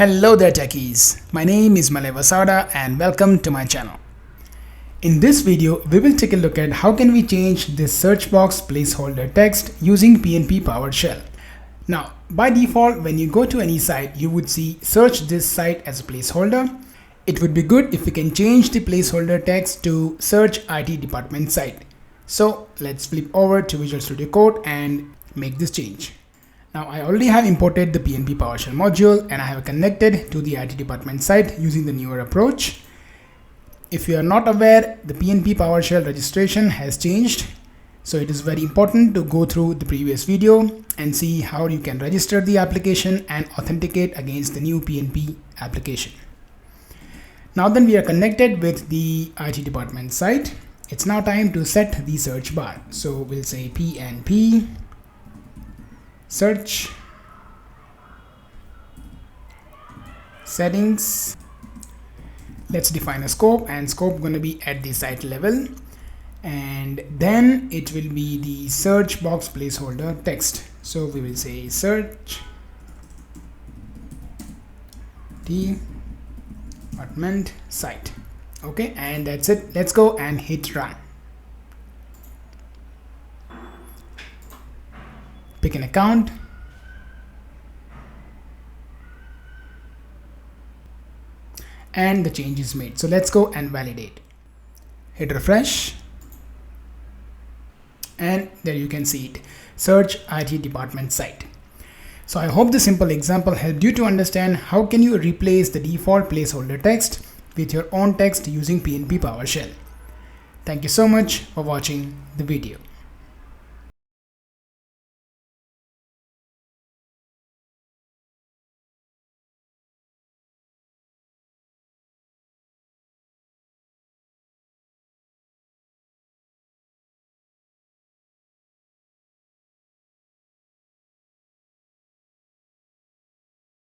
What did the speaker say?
Hello there techies, my name is Malay Vasada and welcome to my channel. In this video, we will take a look at how can we change this search box placeholder text using PnP PowerShell. Now, by default, when you go to any site, you would see search this site as a placeholder. It would be good if we can change the placeholder text to search IT department site. So let's flip over to Visual Studio Code and make this change. Now I already have imported the PnP PowerShell module and I have connected to the IT department site using the newer approach. If you are not aware, the PnP PowerShell registration has changed. So it is very important to go through the previous video and see how you can register the application and authenticate against the new PnP application. Now then we are connected with the IT department site. It's now time to set the search bar. So we'll say PnP search settings. Let's define a scope, and scope going to be at the site level, and then it will be the search box placeholder text. So we will say search department site. Okay, and that's it. Let's go and hit run. Pick an account. And the change is made. So let's go and validate. Hit refresh. And there you can see it. Search IT department site. So I hope this simple example helped you to understand how can you replace the default placeholder text with your own text using PnP PowerShell. Thank you so much for watching the video.